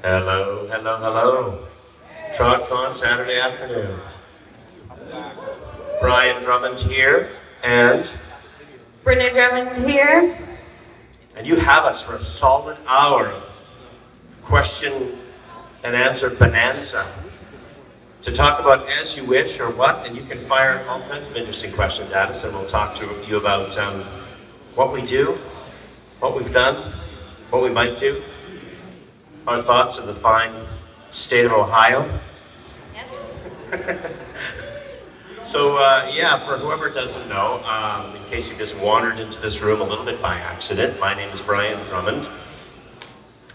Hello, hello, hello. Trotcon Saturday afternoon. Drummond here, and Brynna Drummond here. And you have us for a solid hour of question and answer bonanza to talk about as you wish or what, and you can fire all kinds of interesting questions at us, and we'll talk to you about what we do, what we've done, what we might do, our thoughts of the fine state of Ohio. Yep. So yeah, for whoever doesn't know, in case you just wandered into this room a little bit by accident, my name is Brynna Drummond.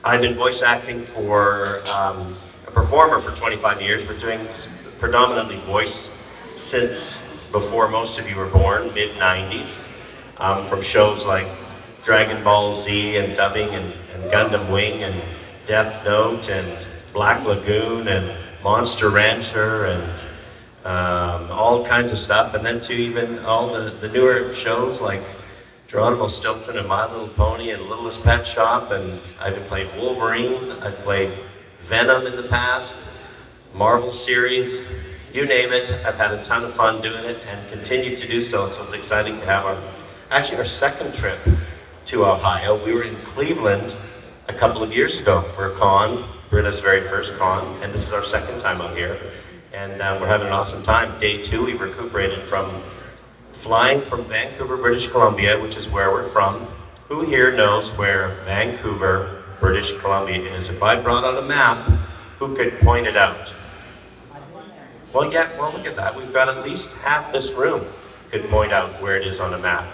I've been voice acting for a performer for 25 years. We're doing predominantly voice since before most of you were born, mid-90s, from shows like Dragon Ball Z and dubbing and Gundam Wing and Death Note and Black Lagoon and Monster Rancher and all kinds of stuff, and then to even all the newer shows like Geronimo Stilton and My Little Pony and Littlest Pet Shop, and I've even played Wolverine, I've played Venom in the past, Marvel series, you name it. I've had a ton of fun doing it and continue to do so, so it's exciting to have our second trip to Ohio. We were in Cleveland a couple of years ago for a con, Brynna's very first con, and this is our second time out here. And we're having an awesome time. Day 2, we've recuperated from flying from Vancouver, British Columbia, which is where we're from. Who here knows where Vancouver, British Columbia is? If I brought out a map, who could point it out? Well, yeah, well, look at that. We've got at least half this room could point out where it is on a map.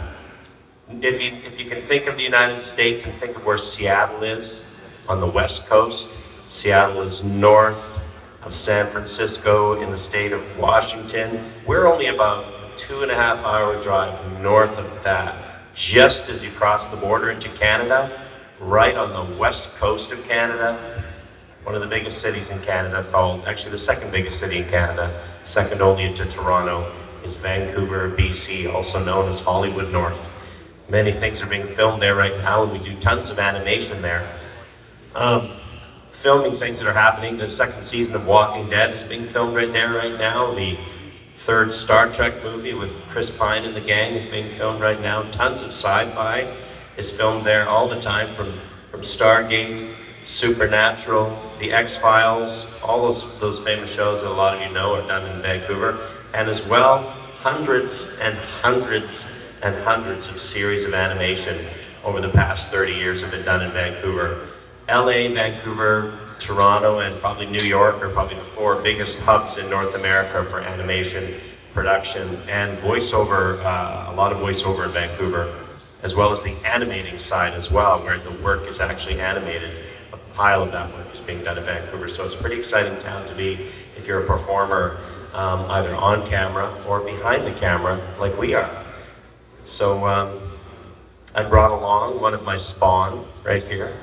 If you can think of the United States and think of where Seattle is on the west coast, Seattle is north of San Francisco in the state of Washington. We're only about a 2.5-hour drive north of that, just as you cross the border into Canada, right on the west coast of Canada. One of the biggest cities in Canada, actually the second biggest city in Canada, second only to Toronto, is Vancouver, BC, also known as Hollywood North. Many things are being filmed there right now, and we do tons of animation there. Filming things that are happening. The second season of Walking Dead is being filmed right there right now. The third Star Trek movie with Chris Pine and the gang is being filmed right now. Tons of sci-fi is filmed there all the time, from Stargate, Supernatural, The X-Files, all those famous shows that a lot of you know are done in Vancouver. And as well, hundreds and hundreds and hundreds of series of animation over the past 30 years have been done in Vancouver. LA, Vancouver, Toronto, and probably New York are probably the 4 biggest hubs in North America for animation production and voiceover, a lot of voiceover in Vancouver, as well as the animating side as well, where the work is actually animated. A pile of that work is being done in Vancouver, so it's a pretty exciting town to be if you're a performer, either on camera or behind the camera, like we are. So I brought along one of my spawn right here,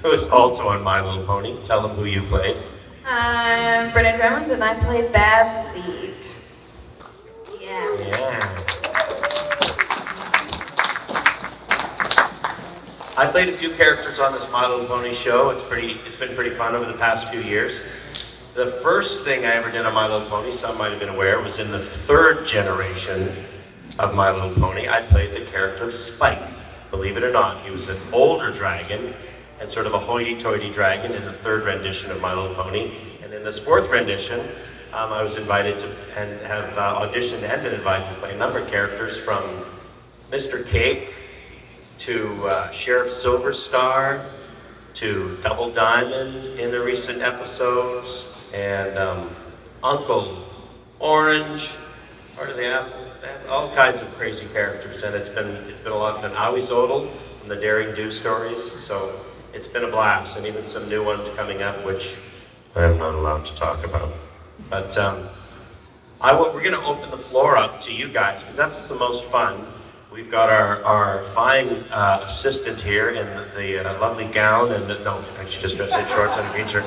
who is also on My Little Pony. Tell them who you played. I'm Brynna Drummond, and I played Babseed. Yeah. I played a few characters on this My Little Pony show. It's been pretty fun over the past few years. The first thing I ever did on My Little Pony, some might have been aware, was in the 3rd generation of My Little Pony. I played the character of Spike. Believe it or not, he was an older dragon and sort of a hoity-toity dragon in the 3rd rendition of My Little Pony. And in this 4th rendition, I was invited to, and have auditioned and been invited to play a number of characters, from Mr. Cake to Sheriff Silverstar to Double Diamond in the recent episodes, and Uncle Orange. What do they have? All kinds of crazy characters, and it's been a lot of fun. Howie Zodel from the Daring Do stories, so it's been a blast, and even some new ones coming up, which I'm not allowed to talk about. But we're going to open the floor up to you guys, because that's what's the most fun. We've got our fine assistant here in the lovely gown, and no, she just dressed in shorts and a green shirt.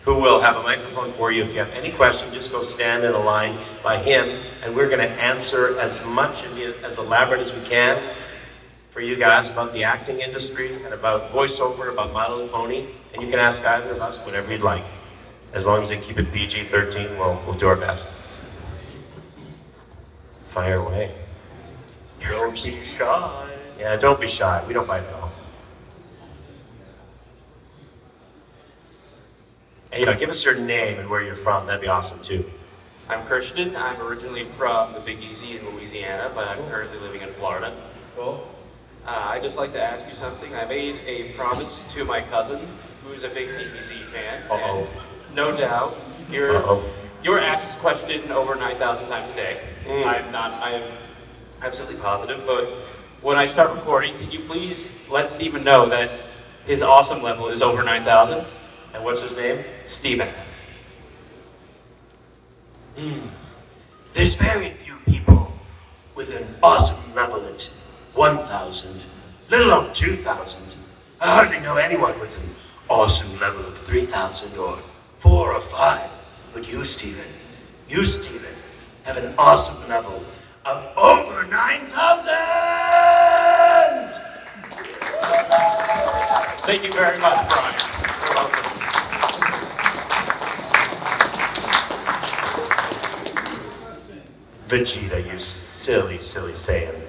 Who will have a microphone for you. If you have any questions, just go stand in a line by him, and we're going to answer as much and as elaborate as we can. for you guys about the acting industry and about voiceover, about My Little Pony, and you can ask either of us whatever you'd like. As long as they keep it PG-13, we'll do our best. Fire away. Don't be shy. Yeah, don't be shy. We don't bite at all. Hey, give us your name and where you're from. That'd be awesome too. I'm Christian. I'm originally from the Big Easy in Louisiana, but I'm currently living in Florida. Cool. I'd just like to ask you something. I made a promise to my cousin, who's a big DBZ fan. Uh-oh. And no doubt, you're asked this question over 9,000 times a day. I am absolutely positive, but when I start recording, can you please let Steven know that his awesome level is over 9,000? And what's his name? Steven. There's very few people with an awesome level at 1,000, let alone 2,000. I hardly know anyone with an awesome level of 3,000 or 4 or 5. But you, Steven, have an awesome level of over 9,000! Thank you very much, Brian. You're welcome. Vegeta, you silly, silly Saiyan.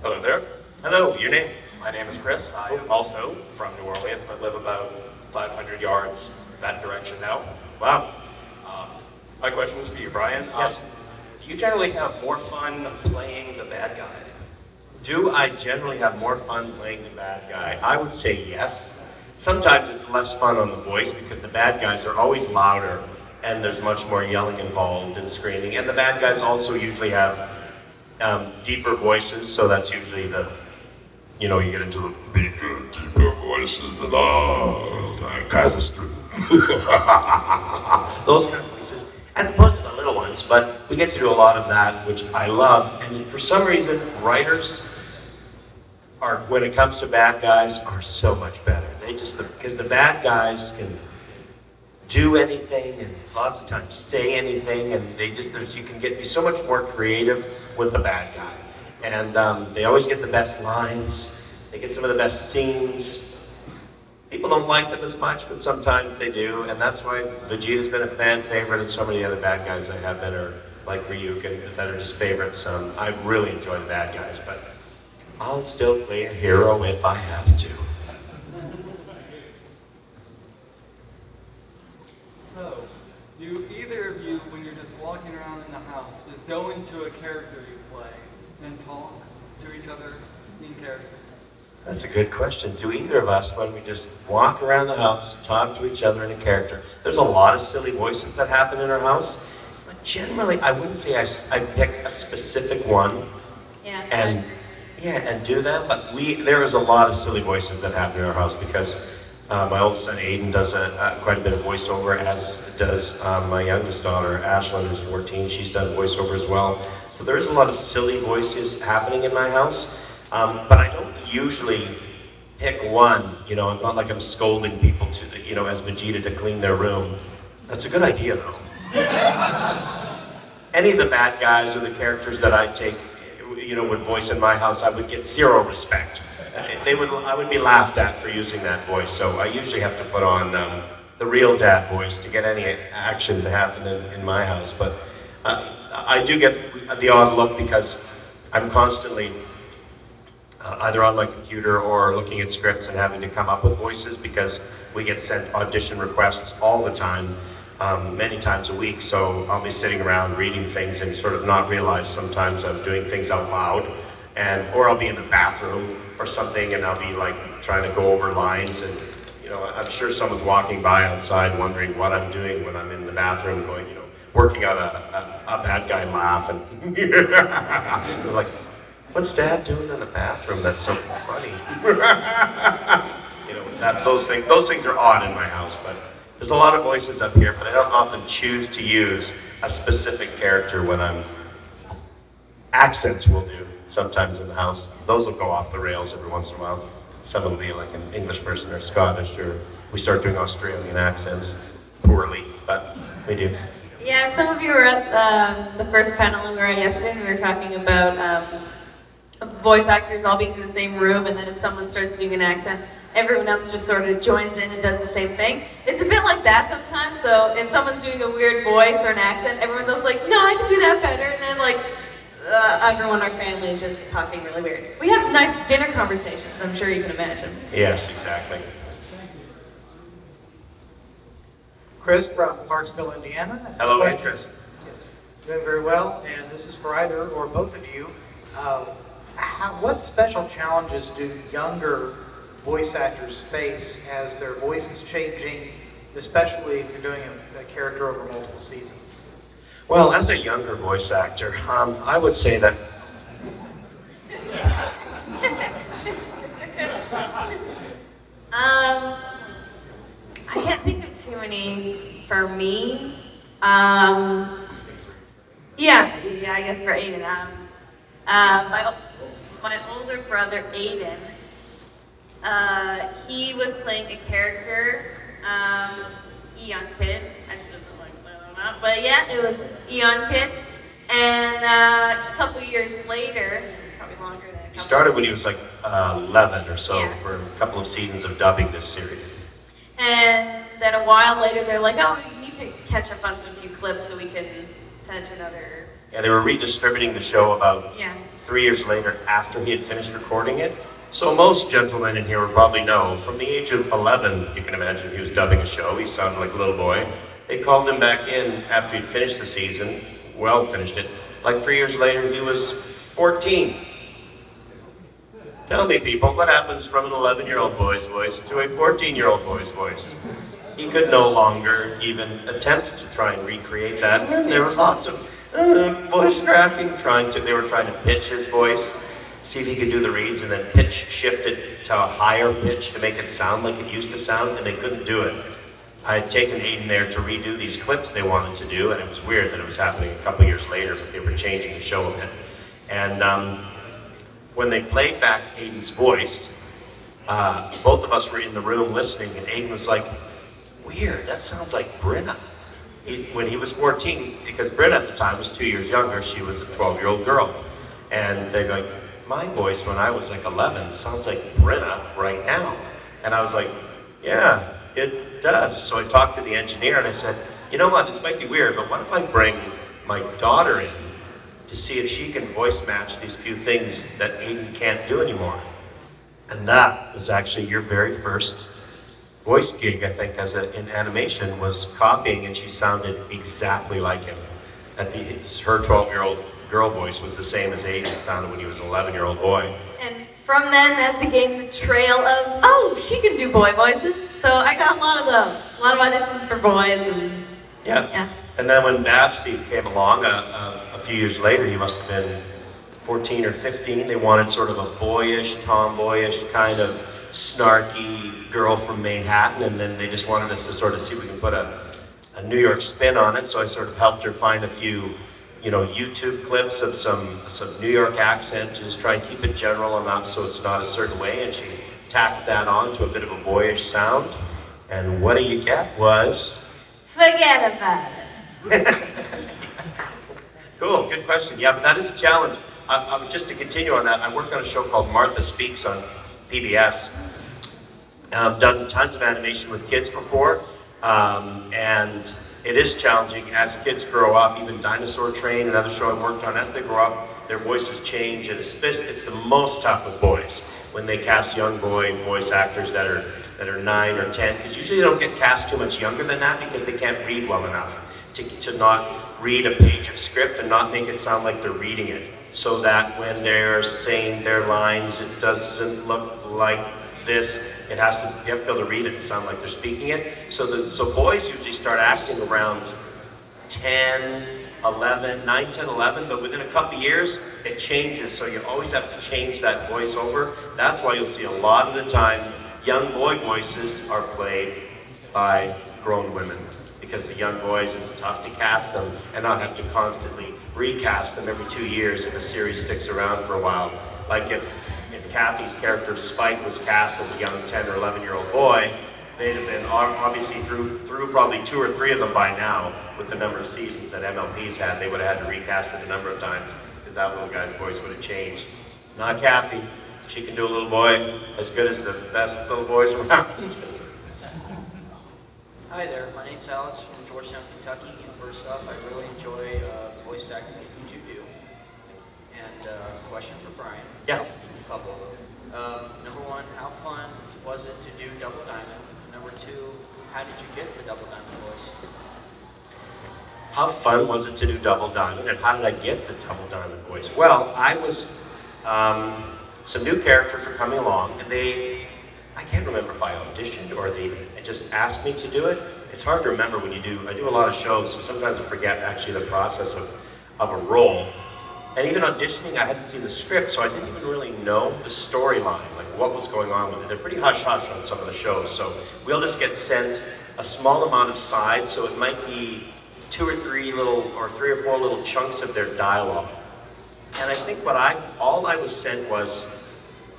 Hello there. Hello, your name? My name is Chris. I am also from New Orleans, but live about 500 yards that direction now. Wow. My question is for you, Brian. Yes. Do you generally have more fun playing the bad guy? Do I generally have more fun playing the bad guy? I would say yes. Sometimes it's less fun on the voice because the bad guys are always louder and there's much more yelling involved and screaming. And the bad guys also usually have deeper voices, so that's usually you get into the bigger, deeper voices and all that kind of stuff. Those kind of voices, as opposed to the little ones, but we get to do a lot of that, which I love. And for some reason, writers when it comes to bad guys, are so much better. Because the bad guys can do anything and lots of times say anything, and you can be so much more creative with the bad guy. And they always get the best lines, they get some of the best scenes. People don't like them as much, but sometimes they do, and that's why Vegeta's been a fan favorite, and so many other bad guys I have that are like Ryuk and that are just favorites. I really enjoy the bad guys, but I'll still play a hero if I have to. So, do either of you, when you're just walking around in the house, just go into a character you play and talk to each other in character? That's a good question. Do either of us, when we just walk around the house, talk to each other in a character? There's a lot of silly voices that happen in our house, but generally I wouldn't say I pick a specific one. Yeah. And do them, but there is a lot of silly voices that happen in our house because my oldest son Aiden does quite a bit of voiceover, as does my youngest daughter Ashlyn, who's 14. She's done voiceover as well. So there is a lot of silly voices happening in my house, but I don't usually pick one. Not like I'm scolding people as Vegeta to clean their room. That's a good idea though. Any of the bad guys or the characters that I take would voice in my house, I would get zero respect. I would be laughed at for using that voice, so I usually have to put on the real dad voice to get any action to happen in my house. But I do get the odd look because I'm constantly either on my computer or looking at scripts and having to come up with voices because we get sent audition requests all the time. Many times a week, so I'll be sitting around reading things and sort of not realize sometimes I'm doing things out loud, or I'll be in the bathroom or something and I'll be like trying to go over lines, and I'm sure someone's walking by outside wondering what I'm doing when I'm in the bathroom going, working out a bad guy laugh, and they're like, what's Dad doing in the bathroom? That's so funny. Those things are odd in my house, but there's a lot of voices up here, but I don't often choose to use a specific character when I'm... Accents will do sometimes in the house. Those will go off the rails every once in a while. Some will be like an English person or Scottish, or we start doing Australian accents poorly, but we do. Yeah, some of you were at the first panel we were at yesterday, and we were talking about voice actors all being in the same room, and then if someone starts doing an accent, everyone else just sort of joins in and does the same thing. It's a bit like that sometimes, so if someone's doing a weird voice or an accent, everyone's else like, no, I can do that better, and then like, everyone in our family is just talking really weird. We have nice dinner conversations, I'm sure you can imagine. Yes, exactly. Chris from Parksville, Indiana. Hello, Chris. Doing very well, and this is for either or both of you. What special challenges do younger voice actors face as their voice is changing, especially if you're doing a character over multiple seasons? Well, as a younger voice actor, I would say that I can't think of too many for me. Yeah, I guess for Aiden. My older brother Aiden, he was playing a character, Eon Kid. I just don't know whether or not, but yeah, it was Eon Kid. And a couple years later, probably longer than a couple. He started when he was like 11 or so, Yeah. for a couple of seasons of dubbing this series. And then a while later, they're like, oh, we need to catch up on some few clips so we can send it to another. Yeah, they were redistributing the show about Yeah. 3 years later after he had finished recording it. So most gentlemen in here would probably know, from the age of 11, you can imagine he was dubbing a show. He sounded like a little boy. They called him back in after he'd finished the season, well finished it. Like 3 years later, he was 14. Tell me, people, what happens from an 11-year-old boy's voice to a 14-year-old boy's voice? He could no longer even attempt to try and recreate that. And there was lots of voice cracking, they were trying to pitch his voice, see if he could do the reads, and then pitch shift it to a higher pitch to make it sound like it used to sound, and they couldn't do it. I had taken Aiden there to redo these clips they wanted to do, and it was weird that it was happening a couple years later, but they were changing the show a bit. And when they played back Aiden's voice, both of us were in the room listening, and Aiden was like, weird, that sounds like Brynna. When he was 14, because Brynna at the time was 2 years younger, she was a 12-year-old girl. And they're like, my voice when I was like 11 sounds like Brynna right now. And I was like, yeah, it does. So I talked to the engineer and I said, you know what, this might be weird, but what if I bring my daughter in to see if she can voice match these few things that Aiden can't do anymore? And that was actually your very first voice gig, I think, in animation, was copying, and she sounded exactly like him. Her 12-year-old girl voice was the same as Aiden sounded when he was an 11-year-old boy. And from then, that became the trail of, oh, she can do boy voices. So I got a lot of those, a lot of auditions for boys, and yeah. And then when Babsy came along, a few years later, he must have been 14 or 15, they wanted sort of a boyish, tomboyish, kind of snarky girl from Manhattan, and then they just wanted us to sort of see if we can put a New York spin on it, so I sort of helped her find a few, YouTube clips of some New York accent to just try and keep it general enough so it's not a certain way, and she tacked that on to a bit of a boyish sound, and what do you get was... Forget about it. Cool, good question. Yeah, but that is a challenge. Just to continue on that, I worked on a show called Martha Speaks on PBS. I've done tons of animation with kids before, and it is challenging as kids grow up. Even Dinosaur Train, another show I worked on, as they grow up, their voices change, and it's the most tough with boys when they cast young boy voice actors that are 9 or 10, because usually they don't get cast too much younger than that because they can't read well enough to not read a page of script and not make it sound like they're reading it, so that when they're saying their lines, it doesn't look like this. You have to be able to read it and sound like they're speaking it. So boys usually start acting around 10, 11, 9, 10, 11, but within a couple years, it changes, so you always have to change that voiceover. That's why you'll see a lot of the time, young boy voices are played by grown women, because the young boys, it's tough to cast them and not have to constantly recast them every 2 years if a series sticks around for a while. Like if Kathy's character of Spike was cast as a young 10 or 11-year-old boy, they'd have been obviously through probably 2 or 3 of them by now with the number of seasons that MLP's had. They would have had to recast it a number of times because that little guy's voice would have changed. Not Kathy. She can do a little boy as good as the best little boys around. Hi there, my name's Alex from Georgetown, Kentucky, and first off, I really enjoy voice acting that you two do. And question for Brian. Yeah. A couple. Number one, how fun was it to do Double Diamond? Number two, how did you get the Double Diamond voice? How fun was it to do Double Diamond, and how did I get the Double Diamond voice? Well, I was, some new characters were coming along, and I can't remember if I auditioned or they just asked me to do it. It's hard to remember when I do a lot of shows, so sometimes I forget actually the process of a role. And even auditioning, I hadn't seen the script, so I didn't even really know the storyline, like what was going on with it. They're pretty hush-hush on some of the shows, so we'll just get sent a small amount of sides, so it might be 2 or 3 or 3 or 4 little chunks of their dialogue. And I think all I was sent was,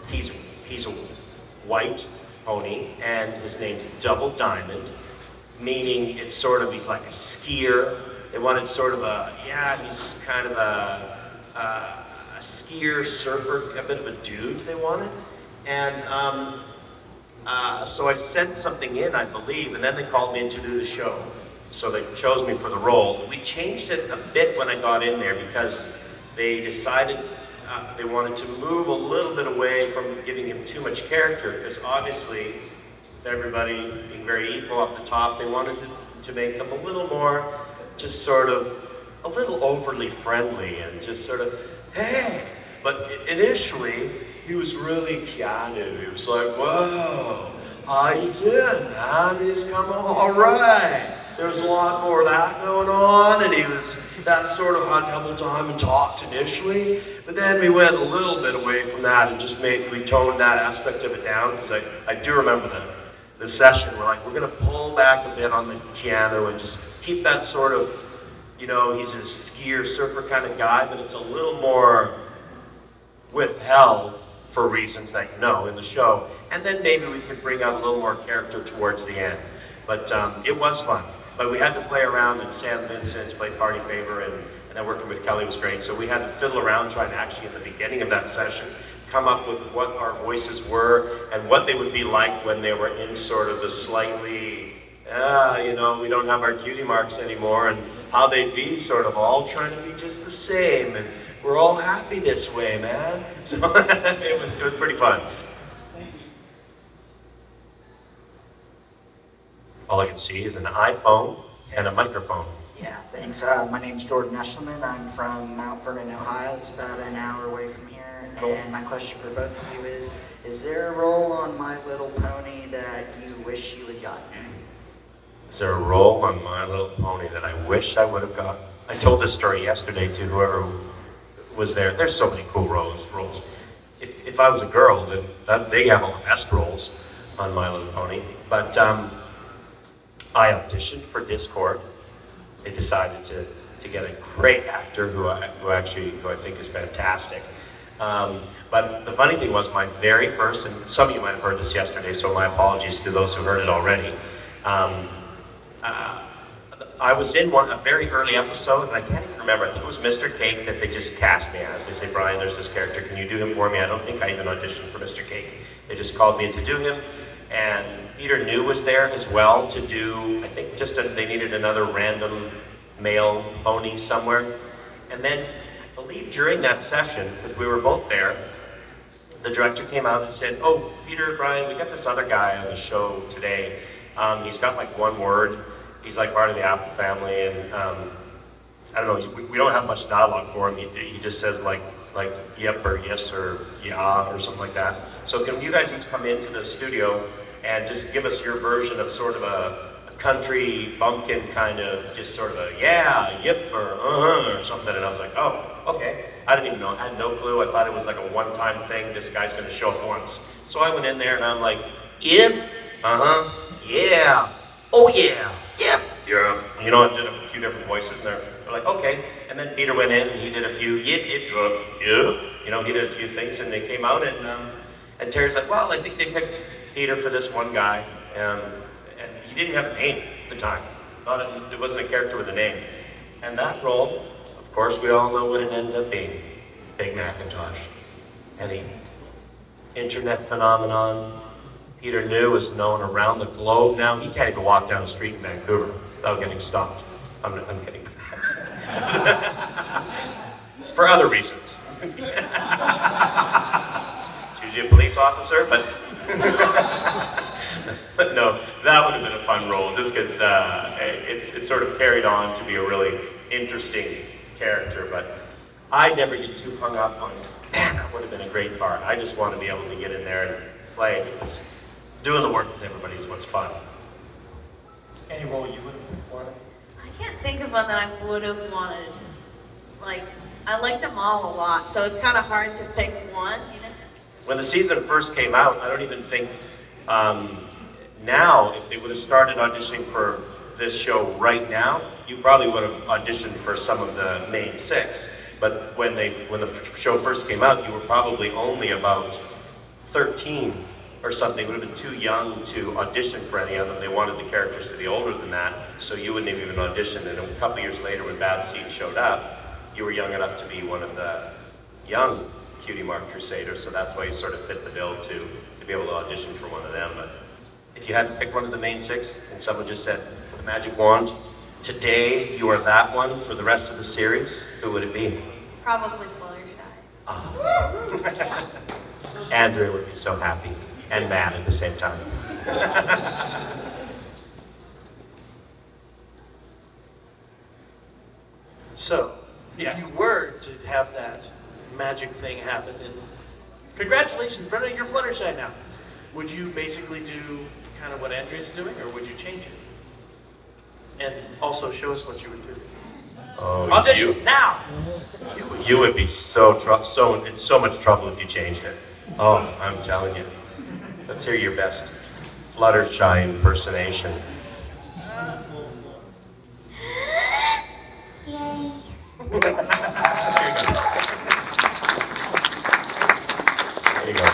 he's a white pony, and his name's Double Diamond, meaning it's sort of, he's like a skier. They wanted sort of he's kind of a skier, surfer, a bit of a dude they wanted. And so I sent something in, I believe, and then they called me in to do the show. So they chose me for the role. We changed it a bit when I got in there because they decided they wanted to move a little bit away from giving him too much character, because obviously, everybody being very equal off the top, they wanted to make him a little more, just sort of, a little overly friendly and just sort of, hey. But initially, he was really Keanu. He was like, whoa, how you doing, man? He's coming, all right. There was a lot more of that going on, and he was, that sort of how Double Diamond talked initially, but then we went a little bit away from that and just we toned that aspect of it down, because I do remember the session, we're like, we're gonna pull back a bit on the Keanu and just keep that sort of, he's a skier, surfer kind of guy, but it's a little more withheld for reasons that in the show, and then maybe we could bring out a little more character towards the end. But it was fun. But we had to play around, and Sam Vincent played Party Favor, and then working with Kelly was great. So we had to fiddle around trying to actually, at the beginning of that session, come up with what our voices were and what they would be like when they were in sort of the slightly, we don't have our cutie marks anymore, and how they'd be sort of all trying to be just the same, and we're all happy this way, man. So it was pretty fun. All I can see is an iPhone and a microphone. Yeah, thanks. My name's Jordan Eshelman. I'm from Mount Vernon, Ohio. It's about an hour away from here. Cool. And my question for both of you is there a role on My Little Pony that you wish you had gotten? Is there a role on My Little Pony that I wish I would have gotten? I told this story yesterday to whoever was there. There's so many cool roles. If I was a girl, then they have all the best roles on My Little Pony. But I auditioned for Discord. They decided to get a great actor who I think is fantastic. But the funny thing was, my very first, and some of you might have heard this yesterday, so my apologies to those who heard it already. I was in a very early episode, and I can't even remember. I think it was Mr. Cake that they just cast me as. They say, Brian, there's this character, can you do him for me? I don't think I even auditioned for Mr. Cake. They just called me in to do him. And Peter New was there as well to do, I think they needed another random male pony somewhere. And then, I believe during that session, because we were both there, the director came out and said, oh, Peter, Brian, we got this other guy on the show today. He's got like one word. He's like part of the Apple family, and I don't know, we don't have much dialogue for him. He just says like yep or yes or yeah or something like that. So can you guys each come into the studio and just give us your version of sort of a country bumpkin kind of, just sort of a yeah, yep, or something. And I was like, oh, okay. I didn't even know, I had no clue. I thought it was like a one-time thing. This guy's gonna show up once. So I went in there and I'm like, yep, yeah, oh yeah, yep, yeah. You know, I did a few different voices and they're like, okay. And then Peter went in and he did a few yep, you know, he did a few things and they came out and Terry's like, well, I think they picked Peter for this one guy. and he didn't have a name at the time. It wasn't a character with a name. And that role, of course, we all know what it ended up being. Big Macintosh. Any internet phenomenon. Peter New is known around the globe now. He can't even walk down the street in Vancouver without getting stopped. I'm kidding. For other reasons. It's usually a police officer, but but no, that would have been a fun role, just because it's sort of carried on to be a really interesting character. But I never get too hung up on, man, that would have been a great part. I just want to be able to get in there and play, because doing the work with everybody is what's fun. Any role you would have wanted? I can't think of one that I would have wanted. Like, I like them all a lot, so it's kind of hard to pick one, you know? When the season first came out, I don't even think, now, if they would have started auditioning for this show right now, you probably would have auditioned for some of the main 6. But when the show first came out, you were probably only about 13 or something. You would have been too young to audition for any of them. They wanted the characters to be older than that, so you wouldn't have even auditioned. And a couple years later, when Bad Seed showed up, you were young enough to be one of the young Cutie Mark Crusaders, so that's why you sort of fit the bill to be able to audition for one of them. But if you had to pick one of the main 6, and someone just said, the magic wand, today you are that one for the rest of the series, who would it be? Probably Fluttershy. Oh. Andrea would be so happy and mad at the same time. So, yes. if you were to have that magic thing happen, and congratulations, Brynna, you're Fluttershy now. Would you basically do kind of what Andrea's doing, or would you change it? And also show us what you would do. Oh, audition now! You would be in so much trouble if you changed it. Oh, I'm telling you. Let's hear your best Fluttershy impersonation. Yay. There you go.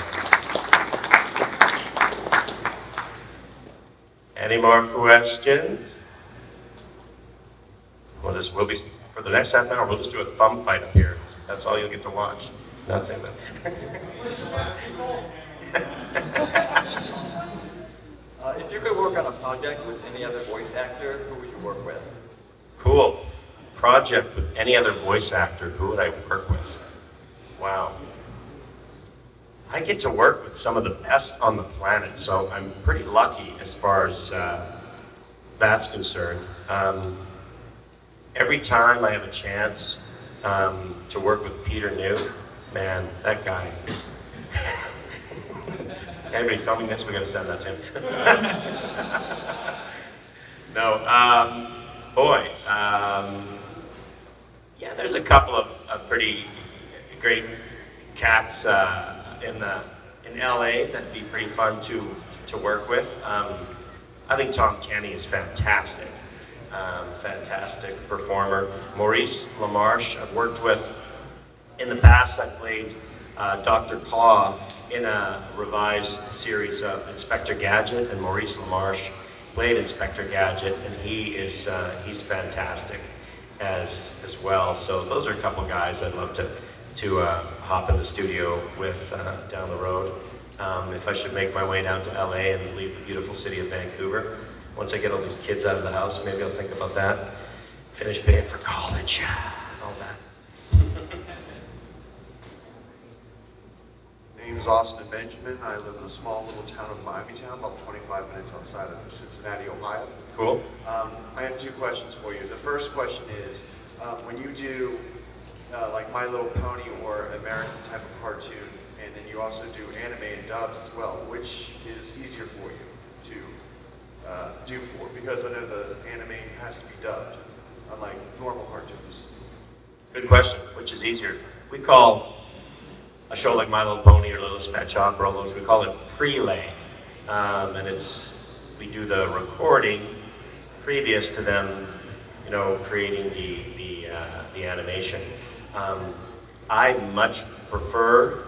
Any more questions? We'll be for the next half an hour. We'll just do a thumb fight up here. That's all you'll get to watch. Nothing but. If you could work on a project with any other voice actor, who would you work with? Cool. Project with any other voice actor, who would I work with? Wow. I get to work with some of the best on the planet, so I'm pretty lucky as far as that's concerned. Every time I have a chance to work with Peter New, man, that guy. Anybody filming this? We gotta send that to him. No, boy. Yeah, there's a couple of pretty great cats in LA that'd be pretty fun to work with. I think Tom Kenny is fantastic. Fantastic performer. Maurice LaMarche, I've worked with in the past. I played Dr. Claw in a revised series of Inspector Gadget, and Maurice LaMarche played Inspector Gadget, and he's fantastic as well. So those are a couple guys I'd love to hop in the studio with down the road. If I should make my way down to LA and leave the beautiful city of Vancouver, once I get all these kids out of the house, maybe I'll think about that. Finish paying for college, all that. name's Austin Benjamin. I live in a small little town of Miamitown, about 25 minutes outside of Cincinnati, Ohio. Cool. I have two questions for you. The first question is, when you do like My Little Pony or American type of cartoon, and then you also do anime and dubs as well, which is easier for you to do for? Because I know the anime has to be dubbed, unlike normal cartoons. Good question. Which is easier? We call a show like My Little Pony or Littlest Pet Shop or all those, we call it prelay. And we do the recording previous to them, you know, creating the animation. I much prefer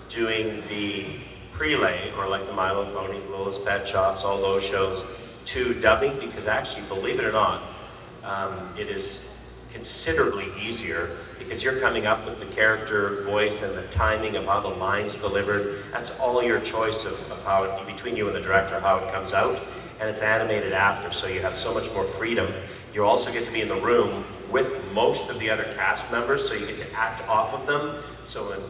doing the prelay, or like the My Little Pony, Littlest Pet Shops, all those shows, to dubbing, because actually, believe it or not, it is considerably easier because you're coming up with the character voice and the timing of how the line's delivered. That's all your choice of how it, between you and the director, how it comes out, and it's animated after, so you have so much more freedom. You also get to be in the room with most of the other cast members, so you get to act off of them. So when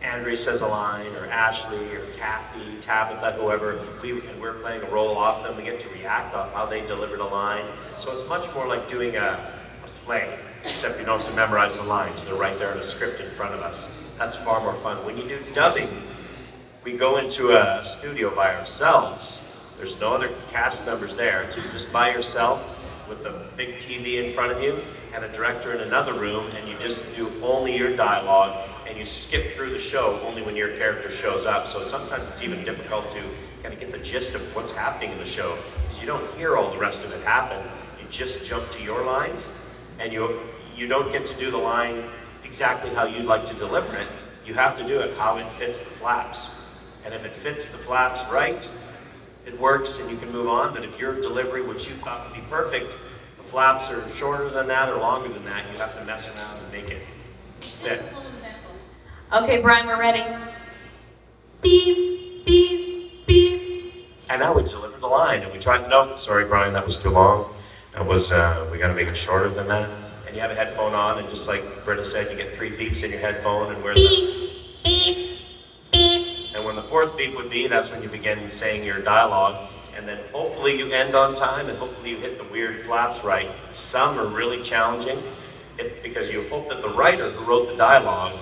Andre says a line, or Ashley, or Kathy, Tabitha, whoever, and we're playing a role off them, we get to react off how they delivered a line. So it's much more like doing a play, except you don't have to memorize the lines. They're right there in a script in front of us. That's far more fun. When you do dubbing, we go into a studio by ourselves. There's no other cast members there. So you're just by yourself with a big TV in front of you and a director in another room, and you just do only your dialogue, and you skip through the show only when your character shows up. So sometimes it's even difficult to kind of get the gist of what's happening in the show, because you don't hear all the rest of it happen. You just jump to your lines, and you don't get to do the line exactly how you'd like to deliver it. You have to do it how it fits the flaps. And if it fits the flaps right, it works and you can move on. But if your delivery, which you thought would be perfect, the flaps are shorter than that or longer than that, you have to mess around and make it fit. Okay, Brian, we're ready. Beep, beep, beep. And now we deliver the line, and we tried, no, sorry Brian, that was too long. That was, we gotta make it shorter than that. And you have a headphone on, and just like Brynna said, you get 3 beeps in your headphone, and we're beep, beep, beep. And when the 4th beep would be, that's when you begin saying your dialogue, and then hopefully you end on time, and hopefully you hit the weird flaps right. Some are really challenging, because you hope that the writer who wrote the dialogue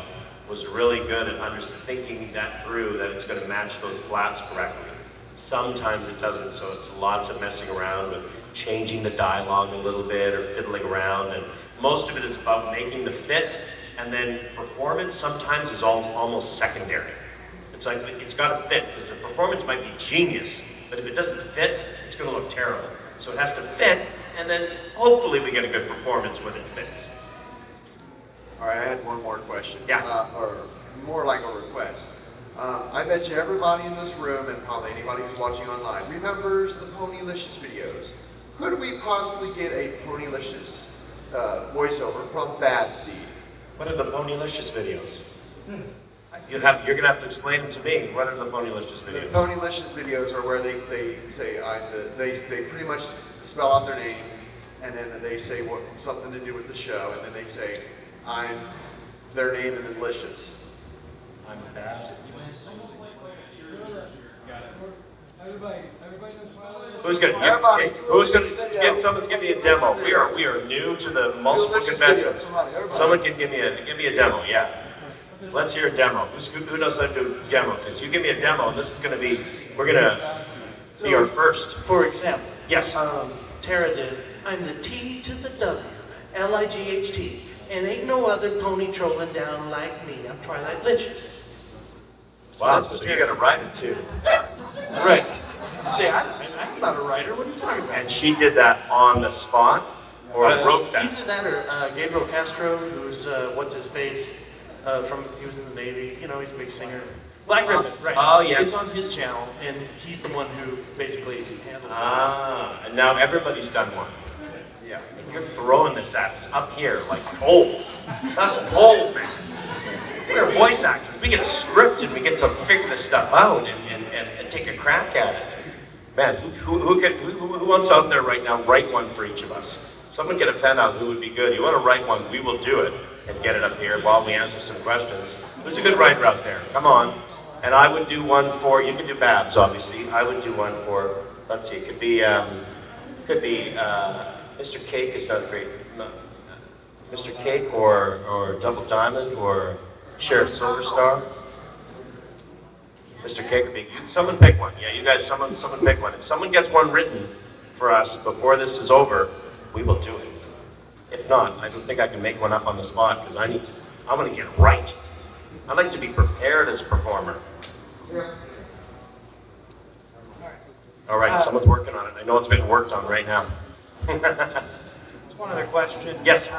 was really good at thinking that through, that it's gonna match those flaps correctly. Sometimes it doesn't, so it's lots of messing around with changing the dialogue a little bit or fiddling around, and most of it is about making the fit, and then performance sometimes is almost secondary. It's like, it's gotta fit, because the performance might be genius, but if it doesn't fit, it's gonna look terrible. So it has to fit, and then hopefully we get a good performance when it fits. All right, I had one more question. Yeah. Or more like a request. I bet you everybody in this room, and probably anybody who's watching online, remembers the Ponylicious videos. Could we possibly get a Ponylicious voiceover from Bad Seed? What are the Ponylicious videos? You're gonna have to explain them to me. What are the Ponylicious videos? The Ponylicious videos are where they say, they pretty much spell out their name, and then they say something to do with the show, and then they say, I'm their name and then licious. I'm bad. Who's gonna get someone's give me a demo? We are new to the multiple conventions. Someone can give me a demo, yeah. Let's hear a demo. Who knows how to do a demo? Because you give me a demo, and this is gonna be, we're gonna be our first. For example. Yes. Tara did, I'm the T to the W, L-I-G-H-T, and ain't no other pony trolling down like me. I'm Twilight Licious. Wow, so you gotta write it too. Right. Say, I'm not a writer, what are you talking about? And she did that on the spot, or wrote that? Either that or Gabriel Castro, who's, what's his face, he was in the Navy, you know, he's a big singer. Black Griffin, right. Oh, yeah. It's on his channel, and he's the one who basically handles it. Ah, and now everybody's done one. Yeah. And you're throwing this at us up here like gold. That's gold, man. We're voice actors. We get a script and we get to figure this stuff out and take a crack at it. Man, who wants out there right now, write one for each of us? Someone get a pen out who would be good. You want to write one, we will do it and get it up here while we answer some questions. Who's a good writer out there? Come on. And I would do one for, you can do Babs, obviously. I would do one for, let's see, it could be Mr. Cake is not great. No, Mr. Cake or Double Diamond or Sheriff Silverstar. Mr. Cake would be, someone pick one. Yeah, you guys, someone pick one. If someone gets one written for us before this is over, we will do it. If not, I don't think I can make one up on the spot because I want to get it right. I like to be prepared as a performer. All right, someone's working on it. I know it's being worked on right now. Just one other question. Yes.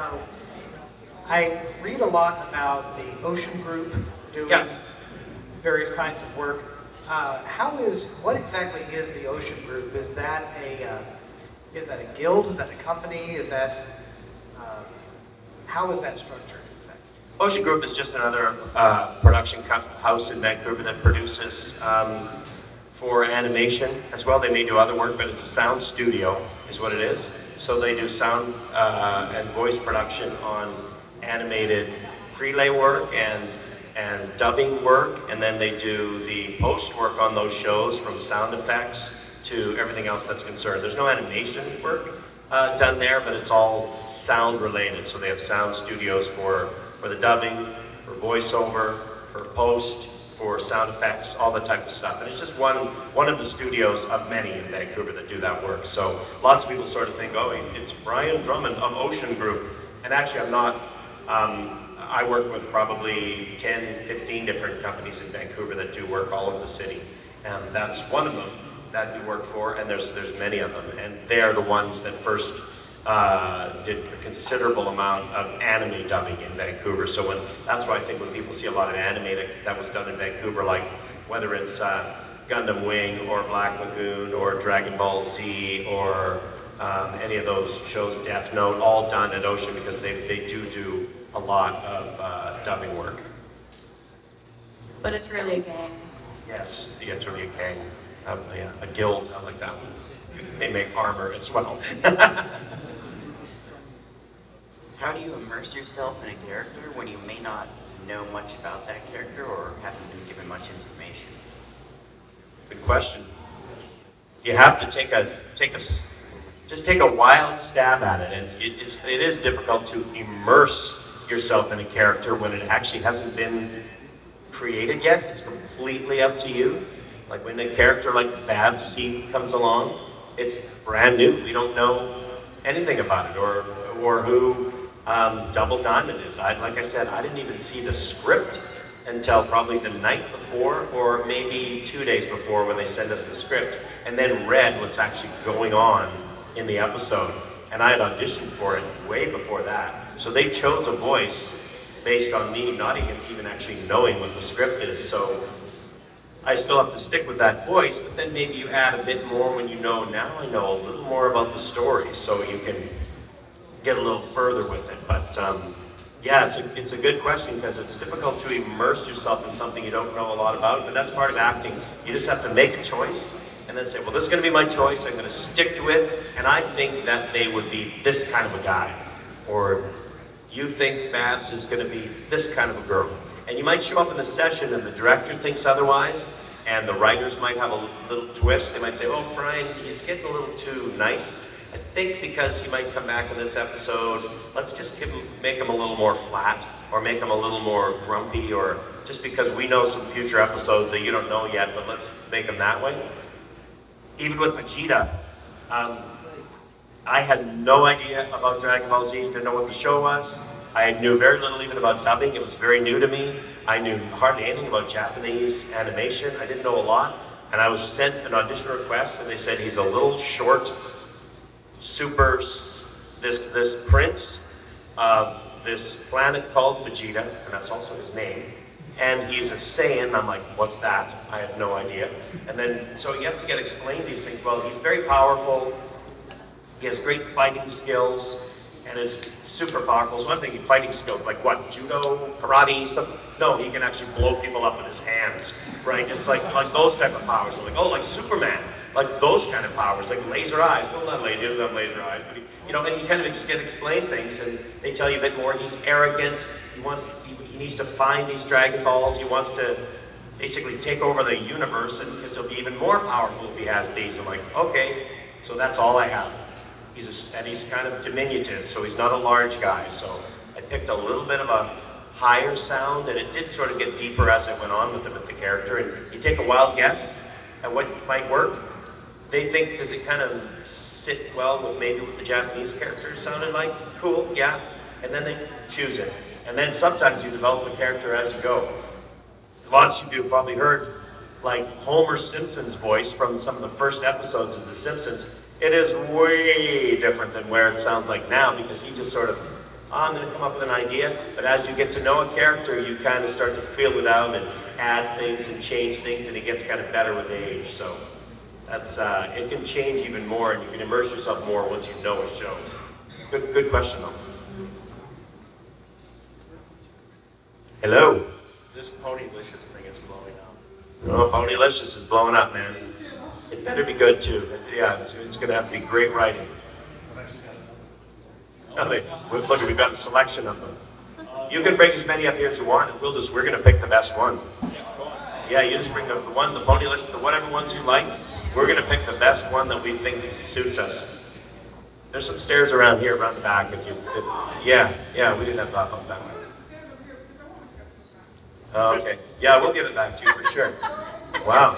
I read a lot about the Ocean Group doing various kinds of work. What exactly is the Ocean Group? Is that a guild? Is that a company? How is that structured? Ocean Group is just another production house in Vancouver that produces for animation as well. They may do other work, but it's a sound studio is what it is. So they do sound and voice production on animated prelay work and dubbing work, and then they do the post work on those shows, from sound effects to everything else that's concerned. There's no animation work done there, but it's all sound related. So they have sound studios for the dubbing, for voiceover, for post, for sound effects, all that type of stuff. And it's just one of the studios of many in Vancouver that do that work. So lots of people sort of think, oh, it's Brian Drummond of Ocean Group. And actually I'm not. I work with probably 10, 15 different companies in Vancouver that do work all over the city. And that's one of them that we work for, and there's many of them. And they're the ones that first did a considerable amount of anime dubbing in Vancouver. So that's why I think when people see a lot of anime that was done in Vancouver, like whether it's Gundam Wing or Black Lagoon or Dragon Ball Z or any of those shows, Death Note, all done at Ocean, because they do a lot of dubbing work. But it's really a gang. Yes, yeah, it's really a gang. Yeah, a guild, I like that one. They make armor as well. How do you immerse yourself in a character when you may not know much about that character or haven't been given much information? Good question. You have to take a wild stab at it, and it is difficult to immerse yourself in a character when it actually hasn't been created yet. It's completely up to you. Like when a character like Babs C comes along, it's brand new. We don't know anything about it or who Double Diamond is. Like I said, I didn't even see the script until probably the night before, or maybe 2 days before, when they sent us the script, and then read what's actually going on in the episode. And I had auditioned for it way before that. So they chose a voice based on me not even actually knowing what the script is. So I still have to stick with that voice, but then maybe you add a bit more when you know, now I know a little more about the story, so you can get a little further with it. But yeah, it's a good question, because it's difficult to immerse yourself in something you don't know a lot about, but that's part of acting. You just have to make a choice and then say, well, this is going to be my choice, I'm going to stick to it, and I think that they would be this kind of a guy. Or you think Babs is going to be this kind of a girl. And you might show up in the session and the director thinks otherwise, and the writers might have a little twist. They might say, oh, Brian, he's getting a little too nice. I think because he might come back in this episode, let's just make him a little more flat, or make him a little more grumpy, or just because we know some future episodes that you don't know yet, but let's make him that way. Even with Vegeta, I had no idea about Dragon Ball Z, didn't know what the show was. I knew very little even about dubbing. It was very new to me. I knew hardly anything about Japanese animation. I didn't know a lot. And I was sent an audition request, and they said he's a little short, this prince of this planet called Vegeta, and that's also his name. And he's a Saiyan. I'm like, what's that? I had no idea. And then, so you have to get explained these things. Well, he's very powerful. He has great fighting skills and is super powerful. So I'm thinking fighting skills, like what, judo, karate, stuff? No, he can actually blow people up with his hands, right? It's like those type of powers. I'm like, oh, like Superman, like those kind of powers, like laser eyes. Well, not laser, he doesn't have laser eyes, but and you kind of get explained things, and they tell you a bit more. He's arrogant. He needs to find these Dragon Balls. He wants to basically take over the universe, and because he'll be even more powerful if he has these. I'm like, okay, so that's all I have. He's kind of diminutive, so he's not a large guy. So I picked a little bit of a higher sound, and it did sort of get deeper as I went on with the character. And you take a wild guess at what might work. They think, does it kind of sit well with maybe what the Japanese characters sounded like? Cool, yeah. And then they choose it. And then sometimes you develop a character as you go. Lots of you probably heard like Homer Simpson's voice from some of the first episodes of The Simpsons. It is way different than where it sounds like now, because he just sort of, I'm going to come up with an idea, but as you get to know a character, you kind of start to feel it out, and add things and change things, and it gets kind of better with age. So that's it can change even more, and you can immerse yourself more once you know a show. Good question though. Hello. This Ponylicious thing is blowing up. Oh, Ponylicious is blowing up, man. It better be good too. Yeah, it's going to have to be great writing. Look, we've got a selection of them. You can bring as many up here as you want, and we're going to pick the best one. Yeah, you just bring the Ponylicious, the whatever ones you like. We're going to pick the best one that we think suits us. There's some stairs around here, around the back. Yeah, we didn't have to hop up that way. Oh, okay. Yeah, we'll give it back to you for sure. Wow.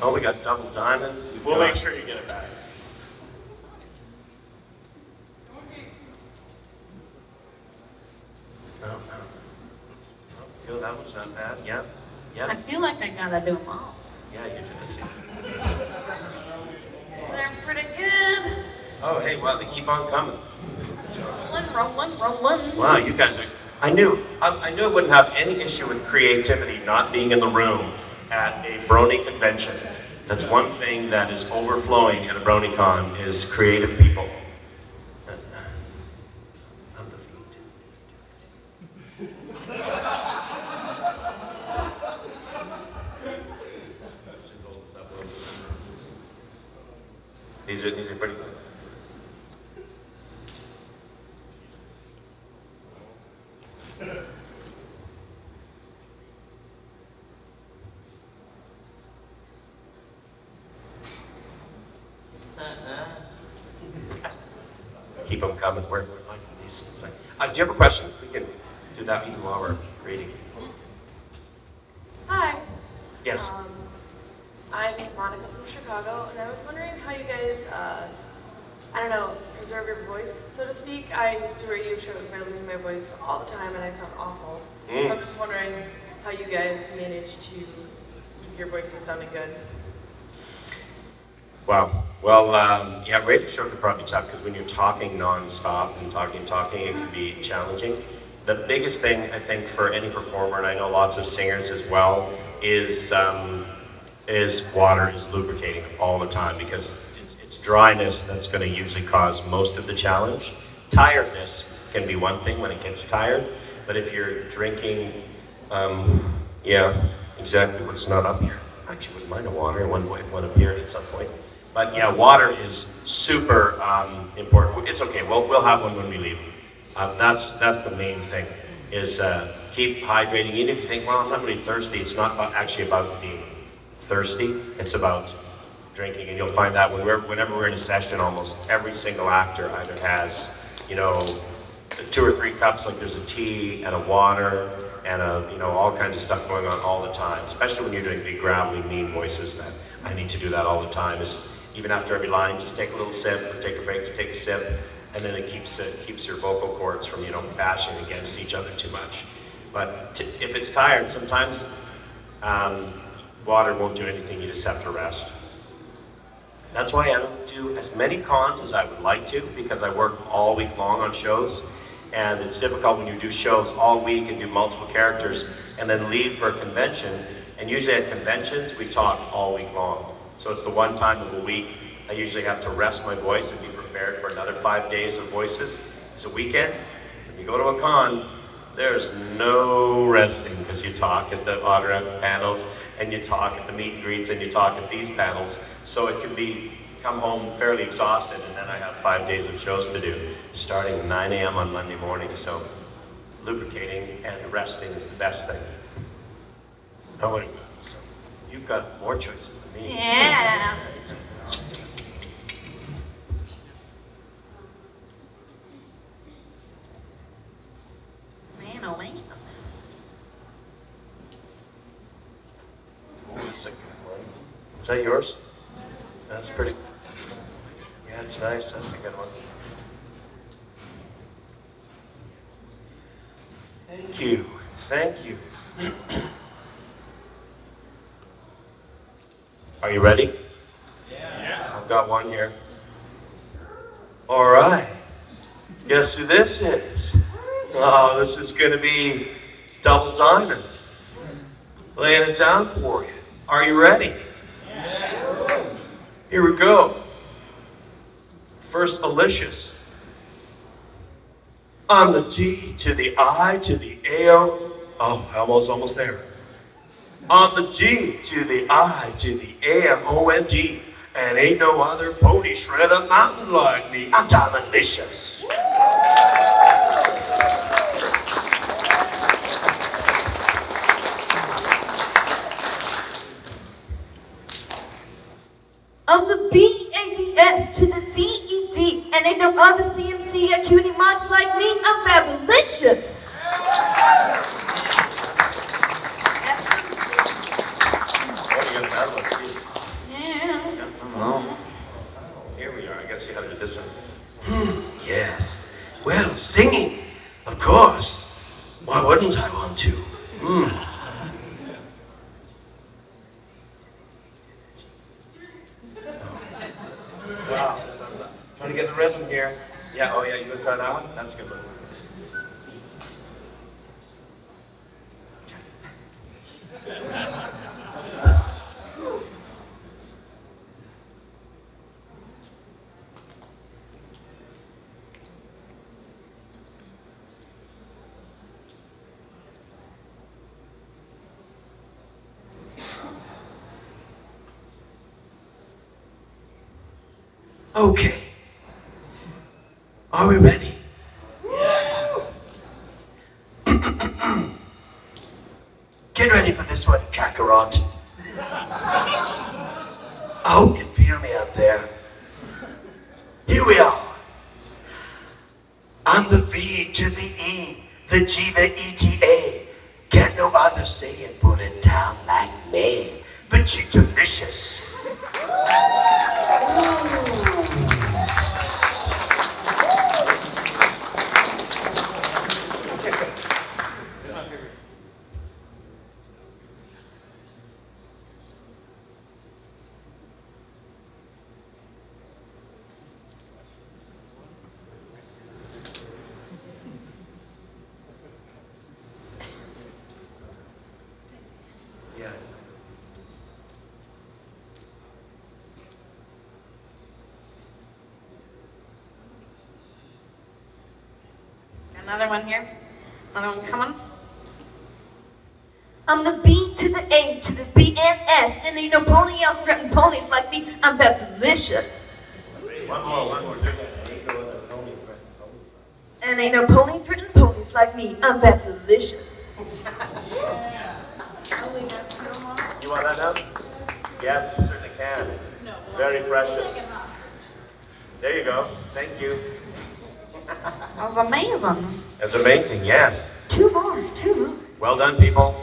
Oh, we got double diamond. We'll make sure you get it back. No, that one's not bad. Yeah. I feel like I gotta do them all. Yeah, you did. They're pretty good. Oh, hey, wow, they keep on coming. Rolling. Wow, you guys are. I knew I wouldn't have any issue with creativity not being in the room at a Brony convention. That's one thing that is overflowing at a BronyCon is creative people. These are pretty good. Keep them coming. We're liking these. Do you have a question? We can do that even while we're reading. Hi. Yes. I'm Monica from Chicago, and I was wondering how you guys, preserve your voice, so to speak. I do radio shows and I lose my voice all the time, and I sound awful. So I'm just wondering how you guys manage to keep your voices sounding good. Wow. Well, yeah, radio shows are probably tough because when you're talking nonstop and talking, it can be challenging. The biggest thing I think for any performer, and I know lots of singers as well, is water is lubricating all the time because it's dryness that's going to usually cause most of the challenge. Tiredness can be one thing when it gets tired, but if you're drinking, yeah, exactly what's not up here. Actually, wouldn't mind a water. One up here at some point. But yeah, water is super important. It's okay. We'll have one when we leave. That's the main thing. Is keep hydrating. Even if you think, well, I'm not really thirsty. It's not actually about being thirsty. It's about drinking, and you'll find that whenever we're in a session, almost every single actor either has, 2 or 3 cups. Like there's a tea and a water and all kinds of stuff going on all the time. Especially when you're doing big, gravelly, mean voices. That I need to do that all the time. Is even after every line, just take a little sip, or take a break to take a sip, and then it keeps your vocal cords from bashing against each other too much. But if it's tired, sometimes water won't do anything. You just have to rest. That's why I don't do as many cons as I would like to, because I work all week long on shows, and it's difficult when you do shows all week and do multiple characters, and then leave for a convention. And usually at conventions, we talk all week long. So it's the one time of the week I usually have to rest my voice and be prepared for another 5 days of voices. It's a weekend. When you go to a con, there's no resting because you talk at the autograph panels, and you talk at the meet and greets, and you talk at these panels. So it can come home fairly exhausted, and then I have 5 days of shows to do, starting at 9 a.m. on Monday morning. So lubricating and resting is the best thing. Now what have you got? So you've got more choices than me. Yeah. Man, oh man. Oh, that's a good one. Is that yours? That's pretty. Yeah, it's nice. That's a good one. Thank you. Thank you. Are you ready? Yeah. I've got one here. All right. Guess who this is? Oh, this is going to be double diamond. laying it down for you. Are you ready? Here we go. First, Alicious. I'm the D to the I to the A-O. Oh, almost there. I'm the D to the I to the A-M-O-N-D. And ain't no other pony shred a mountain like me. I'm Diamondlicious. I'm the B-A-B-S to the C-E-D, and ain't no other CMC got cutie marks like me. I'm fabulicious. Oh, here we are. I gotta see how to do this one. Yes. Well, singing, of course. Why wouldn't I want to? Wow. So I'm trying to get the rhythm here. Yeah, oh yeah, you gonna try that one? That's a good one. Okay. Are we ready? Get ready for this one, Kakarot. I hope you feel me out there. Here we are. I'm the V to the E, the G, the E-T-A. Can't no other say it, put it down like me. Vegeta-licious. Yes. Another one here. Another one coming. I'm the B to the A to the B and S, and ain't no pony else threatening ponies like me. I'm fabulicious. One more. Do that. Ain't no other pony threatening ponies. And ain't no pony threatening ponies like me. I'm fabulicious. You want that now? Yes, you certainly can. It's very precious. There you go. Thank you. That was amazing. That's amazing, yes. Two more. Well done, people.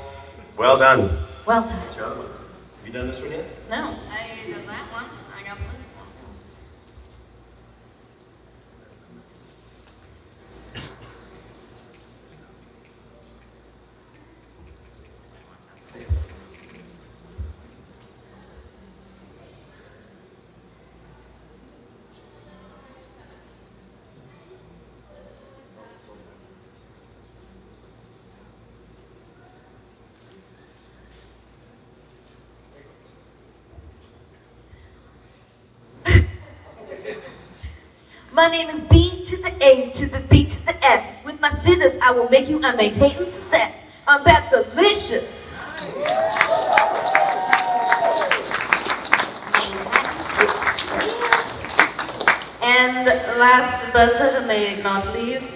Well done. Well done. What's the other one? Have you done this one yet? No, I did that one. I got the one. My name is B to the A to the B to the S. With my scissors, I will make you a Manhattan success. I'm fabulicious. And last but certainly not least,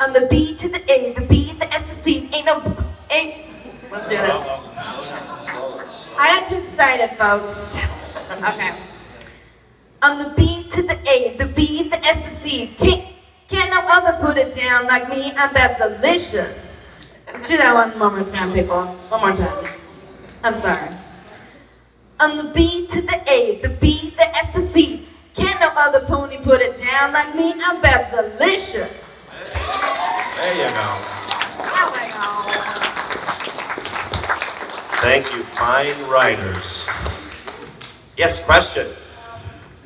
I'm the B to the A, the B, the S, the C. Ain't no A. let's do this. I got too excited, folks. Okay. I'm the B to the A, the B, the S, the C. Can't no other put it down like me. I'm fabulicious. Do that one more time, people. One more time. I'm sorry. I'm the B to the A, the B, the S, the C. Can't no other pony put it down like me. I'm Babsalicious. There you go. Oh my God. Thank you, fine writers. Yes, question.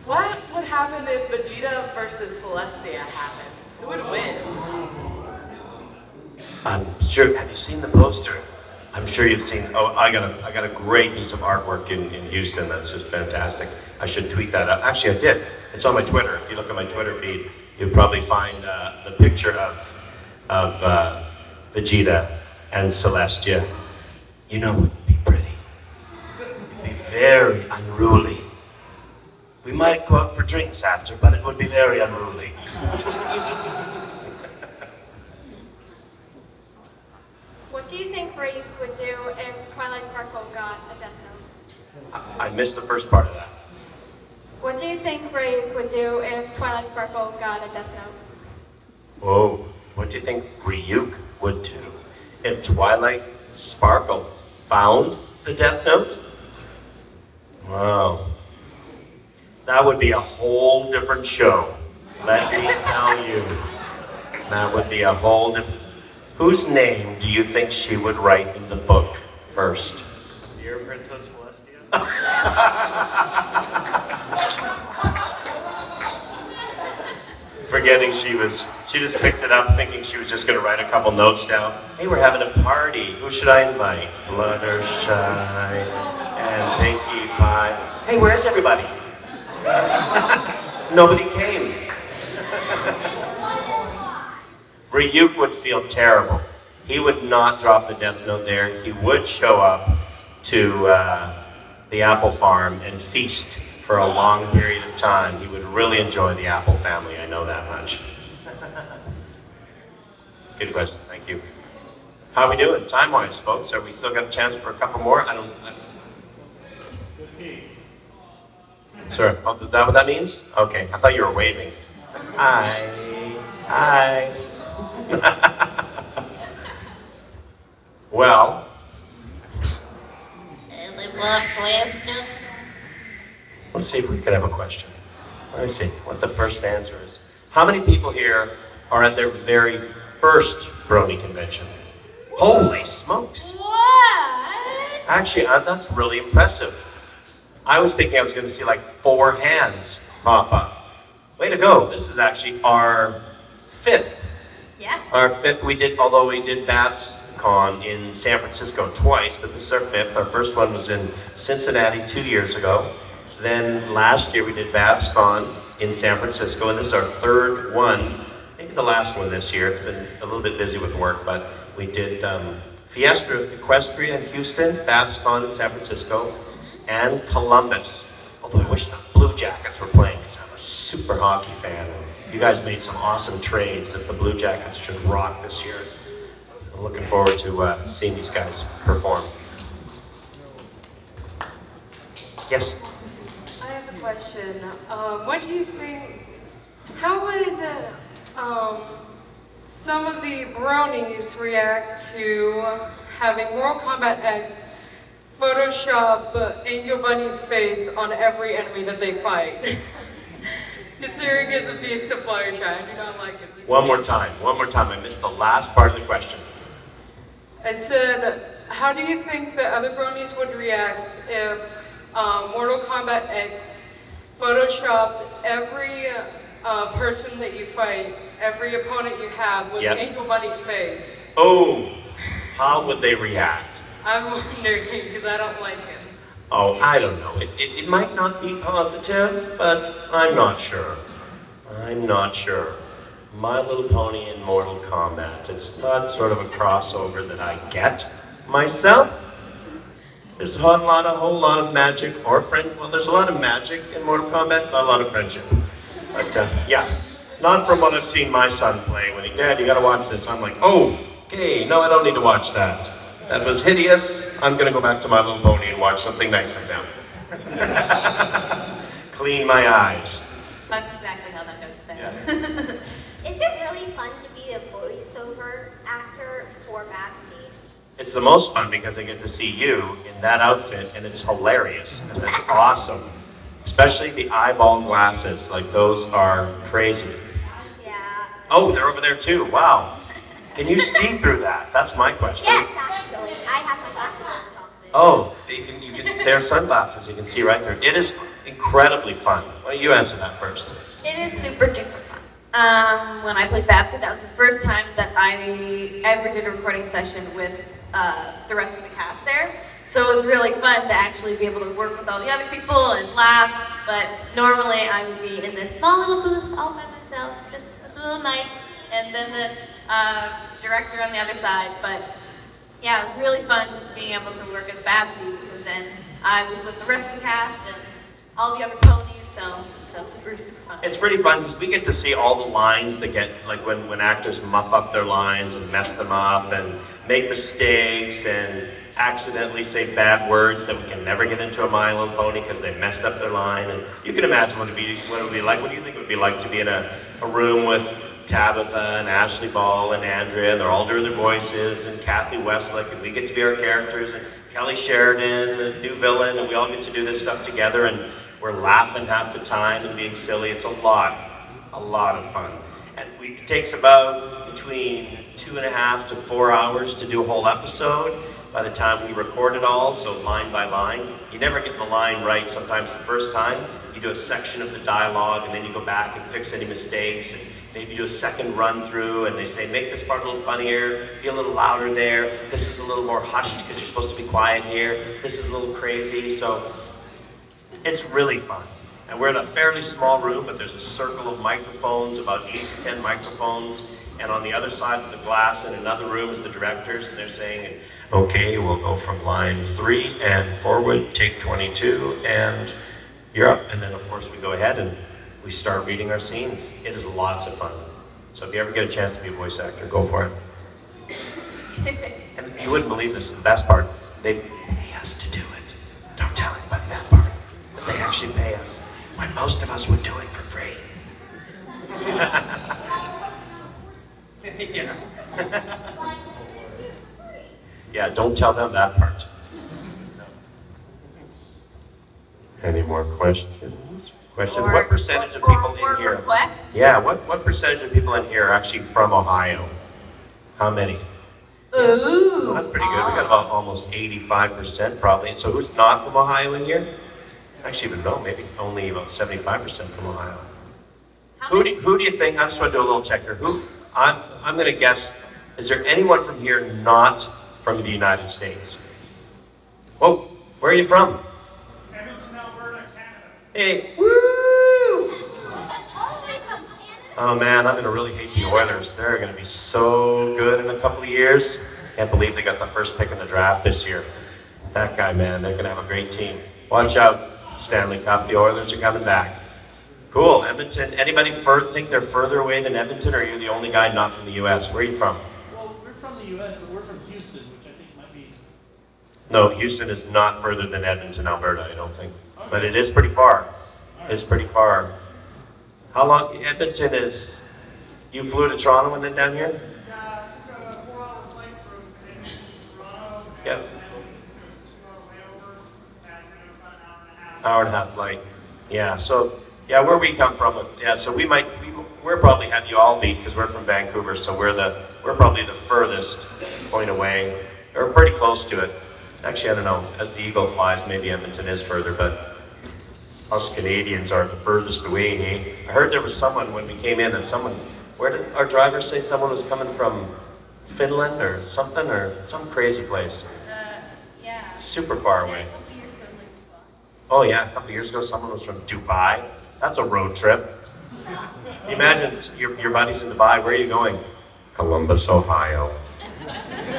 What would happen if Vegeta versus Celestia happened? Who would win? I'm sure, have you seen the poster? I'm sure you've seen, oh, I got a great piece of artwork in Houston that's just fantastic. I should tweet that out. Actually, I did. It's on my Twitter. If you look at my Twitter feed, you'll probably find the picture of Vegeta and Celestia. You know, it wouldn't be pretty. It'd be very unruly. We might go out for drinks after, but it would be very unruly. What do you think Ryuk would do if Twilight Sparkle got a Death Note? I missed the first part of that. What do you think Ryuk would do if Twilight Sparkle got a Death Note? Whoa, what do you think Ryuk would do if Twilight Sparkle found the Death Note? Wow. That would be a whole different show. Let me tell you. That would be a whole different... Whose name do you think she would write in the book first? Dear Princess Celestia? Forgetting she just picked it up thinking she was just going to write a couple notes down. Hey, we're having a party. Who should I invite? Fluttershy and Pinkie Pie. Hey, where's everybody? Nobody came. Ryuk would feel terrible. He would not drop the Death Note there. He would show up to the apple farm and feast for a long period of time. He would really enjoy the apple family, I know that much. Good question, thank you. How are we doing time-wise, folks? Have we still got a chance for a couple more? 15. Sir, oh, is that what that means? Okay, I thought you were waving. It's like, hi, hi. Well, let's see if we could have a question. Let me see what the first answer is. How many people here are at their very first Brony convention? Holy smokes. What? Actually, that's really impressive. I was thinking I was going to see like 4 hands pop up. Way to go. This is actually our 5th. Yeah. Our 5th, although we did BabsCon in San Francisco twice, but this is our 5th. Our first one was in Cincinnati 2 years ago. Then last year we did BabsCon in San Francisco, and this is our 3rd one. Maybe the last one this year. It's been a little bit busy with work, but we did Fiesta Equestria in Houston, BabsCon in San Francisco, and Columbus. Although I wish the Blue Jackets were playing, because I'm a super hockey fan. You guys made some awesome trades that the Blue Jackets should rock this year. I'm looking forward to seeing these guys perform. Yes? I have a question. What do you think, how would some of the bronies react to having Mortal Kombat X Photoshop Angel Bunny's face on every enemy that they fight? Considering it's a beast of Fluttershy, I do not like it. One more time. I missed the last part of the question. I said, how do you think the other bronies would react if Mortal Kombat X photoshopped every person that you fight, every opponent you have, with Angel Bunny's face? Oh, how would they react? I'm wondering, because I don't like it. Oh, I don't know. It might not be positive, but I'm not sure. My Little Pony in Mortal Kombat. It's not sort of a crossover that I get myself. There's a whole lot of magic or well, there's a lot of magic in Mortal Kombat, not a lot of friendship. But yeah, not from what I've seen my son play when Dad, you gotta watch this. I'm like, oh, okay, no, I don't need to watch that. That was hideous. I'm gonna go back to My Little Pony and watch something nice right now. Clean my eyes. That's exactly how that goes then. Is it really fun to be a voiceover actor for Babsy? It's the most fun because I get to see you in that outfit, and it's hilarious, and it's awesome. Especially the eyeball glasses, like those are crazy. Yeah. Oh, they're over there too, wow. Can you see through that? That's my question. Yes, actually. I have my glasses on top of it. Oh, they're sunglasses, you can see right through. It is incredibly fun. Why don't you answer that first? It is super duper fun. When I played Babsy, that was the first time that I ever did a recording session with the rest of the cast there. So it was really fun to actually be able to work with all the other people and laugh. But normally I would be in this small little booth all by myself, just a little mic, and then the director on the other side. But yeah, it was really fun being able to work as Babsy because then I was with the rest of the cast and all the other ponies, so that was super, super fun. It's pretty fun because we get to see all the lines that get, like when actors muff up their lines and mess them up and make mistakes and accidentally say bad words that we can never get into a My Little Pony because they messed up their line. And you can imagine what it would be like. What do you think it would be like to be in a room with Tabitha and Ashley Ball and Andrea, and they're all doing their voices, and Kathy Westlick, and we get to be our characters, and Kelly Sheridan, the new villain, and we all get to do this stuff together, and we're laughing half the time and being silly. It's a lot of fun. And it takes about between 2.5 to 4 hours to do a whole episode by the time we record it all, so line by line. You never get the line right sometimes the first time. You do a section of the dialogue, and then you go back and fix any mistakes, and maybe do a second run through, and they say, make this part a little funnier, be a little louder there, this is a little more hushed because you're supposed to be quiet here, this is a little crazy, so it's really fun. And we're in a fairly small room, but there's a circle of microphones, about 8 to 10 microphones, and on the other side of the glass in another room is the directors, and they're saying, okay, we'll go from line 3 and forward, take 22, and you're up. And then of course we go ahead and we start reading our scenes. It is lots of fun. So if you ever get a chance to be a voice actor, go for it. And you wouldn't believe this is the best part. They pay us to do it. Don't tell anybody that part. But they actually pay us when most of us would do it for free. Yeah. Yeah, don't tell them that part. Any more questions? What percentage of people in here? Requests? Yeah, what percentage of people in here are actually from Ohio? How many? Ooh. Well, that's pretty good. We got about almost 85% probably. So who's not from Ohio in here? Actually, even no, maybe only about 75% from Ohio. Who do you think? I just want to do a little check here. I'm going to guess. Is there anyone from here not from the United States? Whoa, where are you from? Edmonton, Alberta, Canada. Hey, woo! Oh man, I'm going to really hate the Oilers. They're going to be so good in a couple of years. Can't believe they got the first pick in the draft this year. That guy, man, they're going to have a great team. Watch out, Stanley Cup. The Oilers are coming back. Cool, Edmonton. Anybody think they're further away than Edmonton, or are you the only guy not from the U.S.? Where are you from? Well, we're from the U.S., but we're from Houston, which I think might be... No, Houston is not further than Edmonton, Alberta, I don't think. Okay. But it is pretty far. Right. It's pretty far. How long? Edmonton is... You flew to Toronto and then down here? Yeah, I took a 4-hour flight from Edmonton to Toronto. Yep. And then 2-hour layover, and then about an hour and a half. Hour and a half flight. Yeah, so... Yeah, where we come from, so we're probably have you all beat because we're from Vancouver, so we're probably the furthest point away, or pretty close to it. Actually, I don't know, as the eagle flies, maybe Edmonton is further, but us Canadians are the furthest away, hey? I heard there was someone, when we came in, where did our driver say someone was coming from? Finland or something, or some crazy place? Yeah. Super far away. Oh yeah, a couple years ago, someone was from Dubai. That's a road trip. You imagine your buddy's in Dubai. Where are you going? Columbus, Ohio.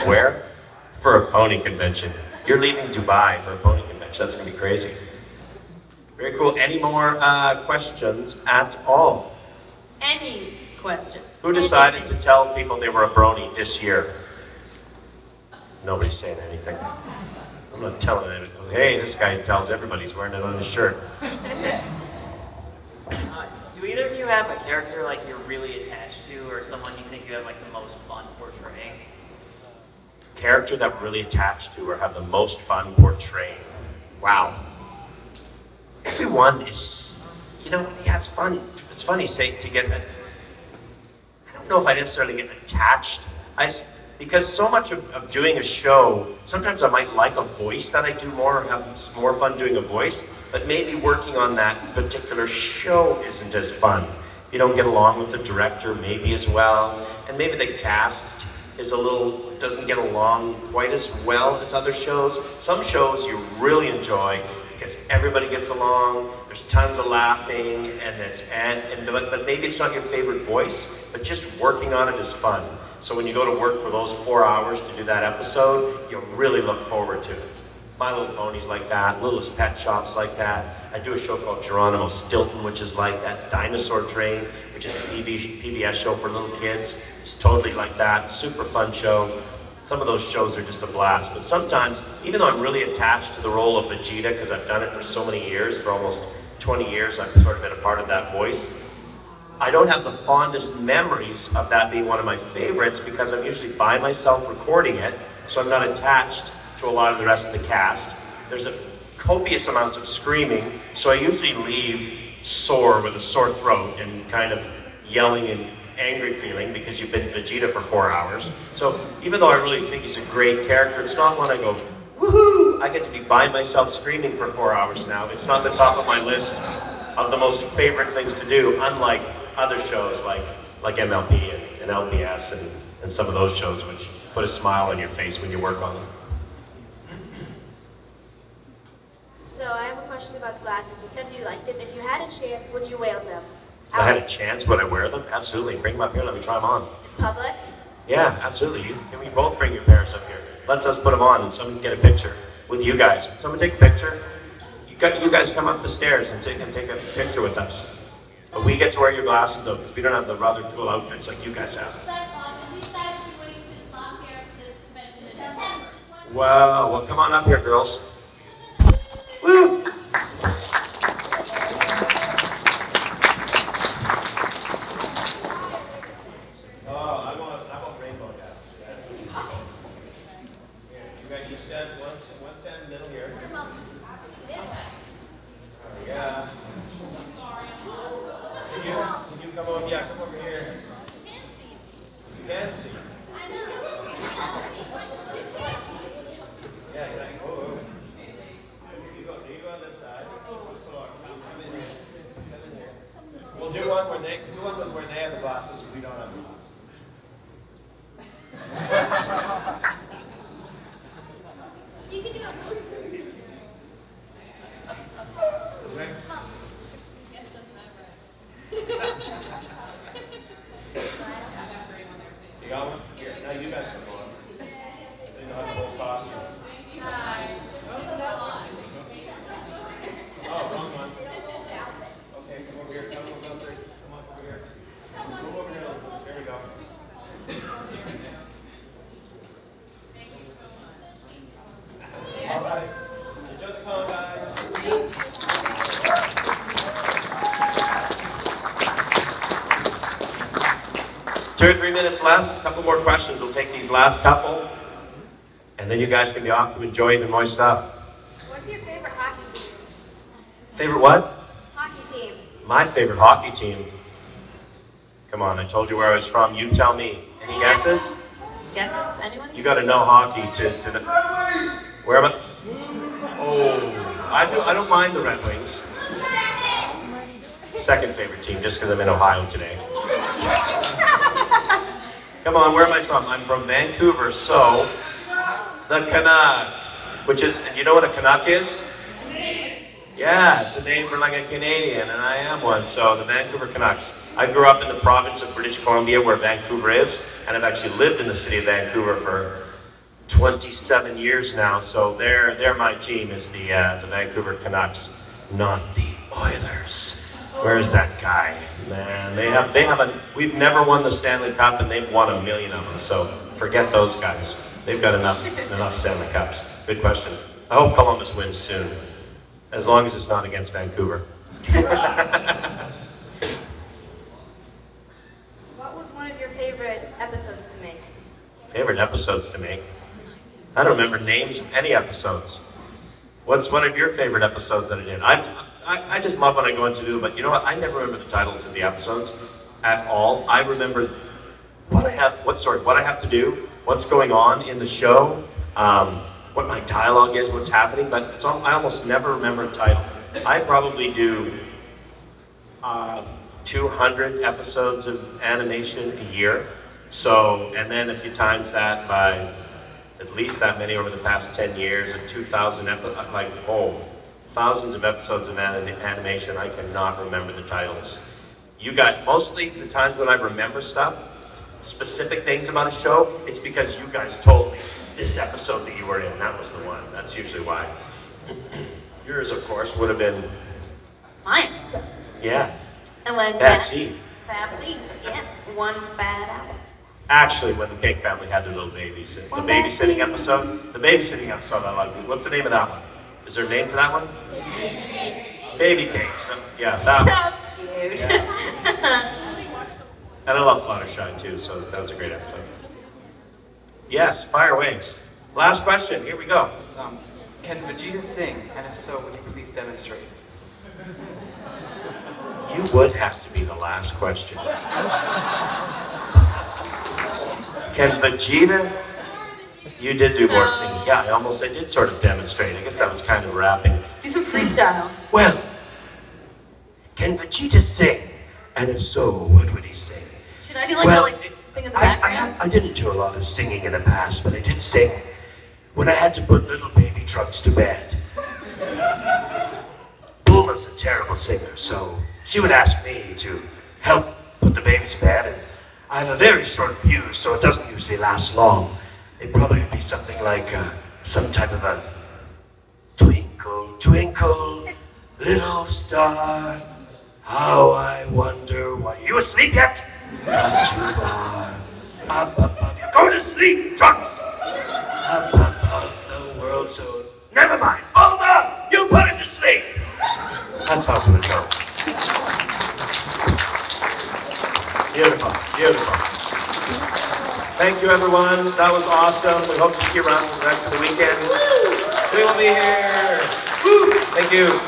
Where? For a pony convention. You're leaving Dubai for a pony convention. That's going to be crazy. Very cool. Any more questions at all? Any question. Who decided to tell people they were a brony this year? Nobody's saying anything. I'm not telling anything. Hey, this guy tells everybody he's wearing it on his shirt. Do either of you have a character like you're really attached to, or someone you think you have like the most fun portraying? character that we're really attached to or have the most fun portraying. Wow. Everyone is, you know, yeah, it's fun. It's funny to get, I don't know if I necessarily get attached. Because so much of doing a show, sometimes I might like a voice that I do more or have more fun doing a voice, but maybe working on that particular show isn't as fun. You don't get along with the director maybe as well, and maybe the cast is doesn't get along quite as well as other shows. Some shows you really enjoy because everybody gets along, there's tons of laughing, but maybe it's not your favorite voice, but just working on it is fun. So when you go to work for those 4 hours to do that episode, you really look forward to it. My Little Pony's like that, Littlest Pet Shop's like that. I do a show called Geronimo Stilton, which is like that. Dinosaur Train, which is a PBS show for little kids. It's totally like that, super fun show. Some of those shows are just a blast, but sometimes, even though I'm really attached to the role of Vegeta, because I've done it for so many years, for almost 20 years, I've sort of been a part of that voice. I don't have the fondest memories of that being one of my favorites because I'm usually by myself recording it, so I'm not attached to a lot of the rest of the cast. There's a copious amounts of screaming, so I usually leave sore with a sore throat and kind of yelling and angry feeling because you've been Vegeta for 4 hours. So even though I really think he's a great character, it's not one I go, woohoo! I get to be by myself screaming for 4 hours now. It's not the top of my list of the most favorite things to do, unlike other shows like MLP and LPS and some of those shows which put a smile on your face when you work on them. So I have a question about the glasses. You said you liked them. If you had a chance, would you wear them? If I had a chance, would I wear them? Absolutely. Bring them up here, let me try them on. In public? Yeah, absolutely. Can we both bring your pairs up here? Let's us put them on and someone can get a picture with you guys. Can someone take a picture? You guys come up the stairs and take a picture with us. But we get to wear your glasses though, because we don't have the rather cool outfits like you guys have. Wow, well come on up here, girls. Woo! Oh, I want rainbow now. You stand one stand in the middle here. Yeah. Can you come over? Yeah, come over here. You can see. Yeah, exactly. Oh. You go on this side. Come in here. Come in here. We'll do one where they have the glasses and we don't have the glasses. You can do it. You got one? Here, now you guys can go on. They know how to hold costume. Oh, wrong one. Okay, come over here. Come over here. Come on over here. Move over here. There we go. All right. Enjoy the con, guys. 2 or 3 minutes left. A couple more questions. We'll take these last couple, and then you guys can be off to enjoy even more stuff. What's your favorite hockey team? Favorite what? Hockey team. My favorite hockey team. Come on, I told you where I was from. You tell me. Any guesses? Guesses? Anyone? You got to know hockey to the. Where am I? Oh, I don't mind the Red Wings. Second favorite team, just because I'm in Ohio today. Come on, where am I from? I'm from Vancouver, so the Canucks, which is, and you know what a Canuck is? Yeah, it's a name for like a Canadian, and I am one, so the Vancouver Canucks. I grew up in the province of British Columbia, where Vancouver is, and I've actually lived in the city of Vancouver for 27 years now, so they're my team, is the Vancouver Canucks, not the Oilers. Where's that guy? Man, we've never won the Stanley Cup, and they've won 1 million of them, so forget those guys. They've got enough Stanley Cups. Good question. I hope Columbus wins soon, as long as it's not against Vancouver. What was one of your favorite episodes to make? Favorite episodes to make? I don't remember names of any episodes. What's one of your favorite episodes that I did? I just love when I go into do, but you know what? I never remember the titles of the episodes at all. I remember what I have to do, what's going on in the show, what my dialogue is, what's happening, but I almost never remember a title. I probably do 200 episodes of animation a year. So, and then if you times that by at least that many over the past 10 years, and 2,000 thousands of episodes of animation, I cannot remember the titles. You got, mostly the times when I remember stuff, specific things about a show, it's because you guys told me this episode that you were in, that was the one. That's usually why. Yours, of course, would have been... My episode. Yeah. And when Babsy. Babsy, yeah, one bad apple. Actually, when the Cake family had their little babies. The babysitting episode. The babysitting episode I like. What's the name of that one? Is there a name to that one? Baby Cakes. Yeah, that one. So cute. Yeah. And I love Fluttershy too, so that was a great episode. Yes, fire away. Last question, here we go. Can Vegeta sing? And if so, would you please demonstrate? You would have to be the last question. Can Vegeta... You did do more singing. Yeah, I did sort of demonstrate. I guess that was kind of rapping. Do some freestyle. Well, can Vegeta sing? And if so, what would he sing? Should I do like thing in the background? I didn't do a lot of singing in the past, but I did sing when I had to put little baby Trunks to bed. Bulma's a terrible singer, so she would ask me to help put the baby to bed, and I have a very short fuse, so it doesn't usually last long. It'd probably be something like some type of a twinkle, twinkle, little star, how I wonder why. You asleep yet? Not you are up above. You're going to sleep, Trunks! Up above the world, so never mind. Bulma, you put him to sleep! That's how it would go. Beautiful, beautiful. Thank you, everyone. That was awesome. We hope to see you around for the rest of the weekend. We will be here. Woo! Thank you.